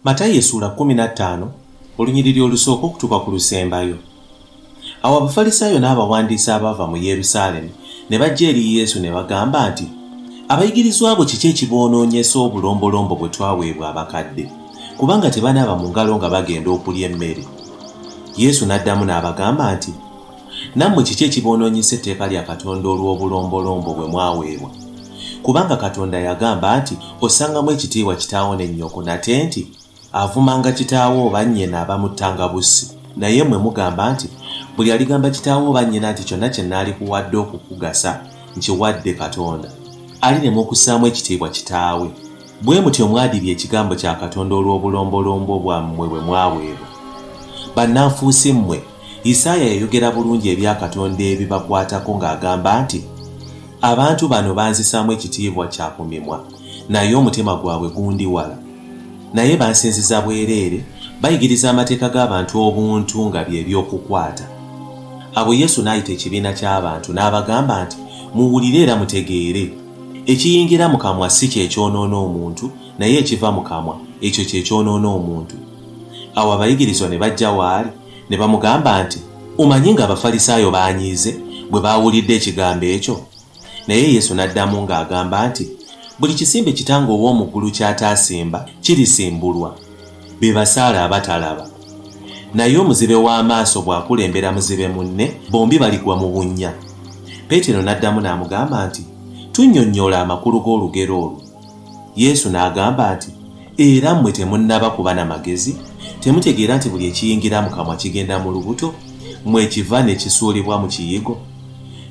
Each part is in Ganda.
Matayo essula 15 olunyiriri olusooka okutuuka ku lusembayo. Awo Abafalisaayo n'abawandiisi abaava mu Yerusaalemi ne bajja eri Yesu ne bagamba nti, abayigirizwa bo kiki ekiboonoonyesa obulombolombo bwe twaweebwa abakadde, kubanga tebanaaba mu ngalo nga bagenda okulya emmere? Yesu n'addamu n'abagamba nti, nammwe kiki ekiboonoonyesa etteeka lya Katonda olw'obulombolombo bwe mwaweebwa? Kubanga Katonda yagamba nti, ossangamu ekitiibwa kitaawo ne nnyoko, nate nti, avumanga kitaawo oba nnyina abamuttanga bussi. Naye mmwe mugamba nti, buli aligamba kitaawo oba nnyina nti kyonna kye naalikuwadde okukugasa nkiwadde Katonda, alirema okussaamu ekitiibwa kitaawe. Bwe mutyo mwadibya ekigambo kya Katonda olw'obulombolombo bwammwe bwe mwaweebwa. Bannanfuusi mmwe, Isaaya yayogera bulungi ebya Katonda ebibakwatako ng'agamba nti, abantu bano banzisaamu ekitiibwa kya ku mimwa, naye omutima gwabwe gundi wala. Naye bansinziza bwereere, bayigiriza amateeka g'abantu obuntu nga bye by'okukwata. Abo Yesu n'ayita ekibiina ky'abantu n'abagamba nti, muwulire era mutegeere. Ekiyingira mu kamwa si kye kyonoona omuntu, naye ekiva mu kamwa ekyo kye kyonoona omuntu. Awo abayigirizwa ne bajja waali ne bamugamba nti, omanyi ng'Abafalisaayo baanyiize bwe baawulidde ekigambo ekyo? Naye Yesu n'addamu ng'agamba nti, buli kisimbe kitange ow'omu ggulu ky'ataasimba kirisimbulwa. Be basaale abatalaba. Naye omuzibe w'amaaso bw'akulembera muzibe munne, bombi baligwa mu bunnya. Peetero n'addamu n'amugamba nti, tunnyonnyola amakulu g'olugero olwo. Yesu n'agamba nti, era mmwe temunnaba kuba na magezi? Temutegeera nti buli ekiyingira mu kamwa kigenda mu lubuto, mmwe ekiva ne kisuulibwa mu kiyigo?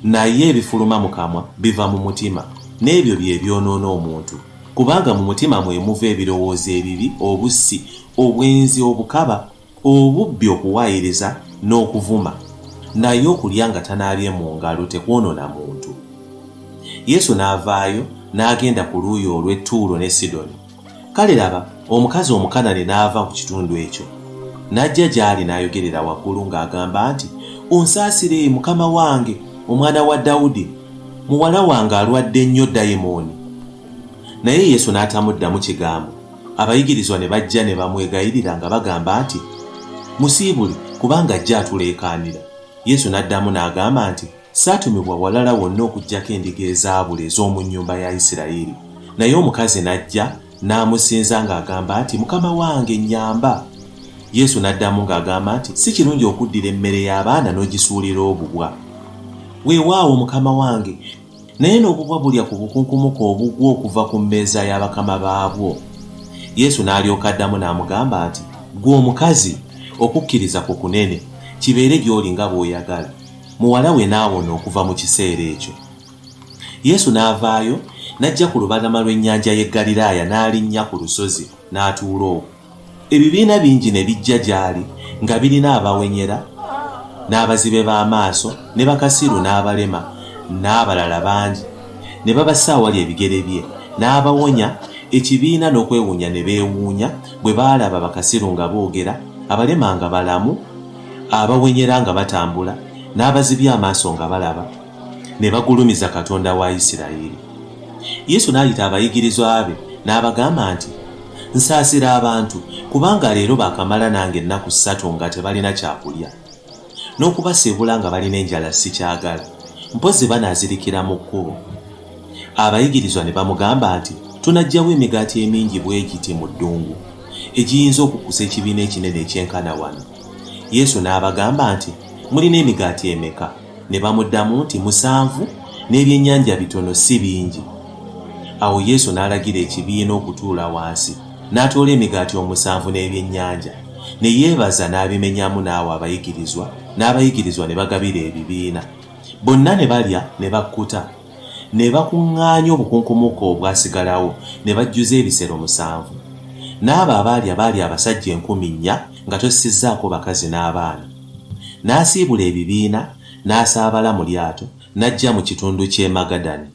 Naye ebifuluma mu kamwa biva mu mutima, n'ebyo bye byonoona omuntu. Kubanga mu mutima mwe muva ebirowoozo ebibi, obussi, obwenzi, obukaba, obubbi, okuwaayiriza n'okuvuma. Naye okulya nga tanaabye mu ngalo tekwonoona muntu. Yesu n'avaayo n'agenda ku luuyi olw'e Ttuulo ne Sidoni. Kale laba, omukazi Omukanani n'ava ku kitundu ekyo. N'ajja gy'ali n'ayogerera waggulu ng'agamba nti, onsaasire Mukama wange, omwana wa Dawudi, muwala wange alwadde nnyo dayimooni. Naye Yesu n'atamuddamu kigambo. Abayigirizwa ne bajja ne bamwegayirira nga bagamba nti, musiibule kubanga ajja atuleekaanira. Yesu n'addamu n'agamba nti, saatumibwa walala wonna okuggyako endiga ezaabula ez'omu nnyumba ya Isirayiri. Naye omukazi n'ajja n'amusinza ng'agamba nti, Mukama wange, nnyamba. Yesu n'addamu ng'agamba nti, si kirungi okuddira emmere y'abaana n'ogisuulira obubwa. Weewaawo Mukama wange, naye n'obubwa bulya ku bukunkumuka obugwa okuva ku mmeeza y'abakama baabwo. Yesu n'alyoka addamu n'amugamba nti, ggwe omukazi, okukkiriza ku kunene, kibeere gy'oli nga bw'oyagala. Muwala we n'awona okuva mu kiseera ekyo. Yesu n'avaayo n'ajja ku lubalama lw'ennyanja y'e Ggaliraaya n'alinnya ku lusozi n'atuula okwo. Ebibiina bingi ne bijja gy'ali nga birina abawenyera, n'abazibe b'amaaso, ne bakasiru, n'abalema, n'abalala bangi. Ne babassa awali ebigere bye, n'abawonya. Ekibiina n'okwewuunya ne beewuunya bwe baalaba bakasiru nga boogera, abalema nga balamu, abawenyera nga batambula, n'abazibye amaaso nga balaba, ne bagulumiza Katonda wa Isirayiri. Yesu n'ayita abayigirizwa be n'abagamba nti, nsaasira abantu, kubanga leero baakamala nange ennaku 3 nga tebalina kyakulya. N'okubasiibula nga balina enjala sikyagala, mpozi banaazirikira mu kkubo. Abayigirizwa ne bamugamba nti, tunajjawo emigaati emingi bwe giti mu ddungu, egiyinza okukusa ekibiina ekinene ekyenkana wano. Yesu n'abagamba nti, mulina emigaati emeka? Ne bamuddamu nti, 7, n'ebyennyanja bitono si bingi. Awo Yesu n'alagira ekibiina okutuula wansi, n'atoola emigaati 7 n'ebyennyanja, ne yeebaza n'abimenyamu n'awo abayigirizwa, n'abayigirizwa ne bagabira ebibiina. Bonna ne balya ne bakkuta, ne bakuŋŋaanya obukunkumuka obwasigalawo, ne bajjuza ebisero 7. N'abo abaalya baali abasajja 4,000 nga tossizzaako bakazi n'abaana. N'asiibula ebibiina, n'asaabala mu lyato, n'ajja mu kitundu ky'e Magadani.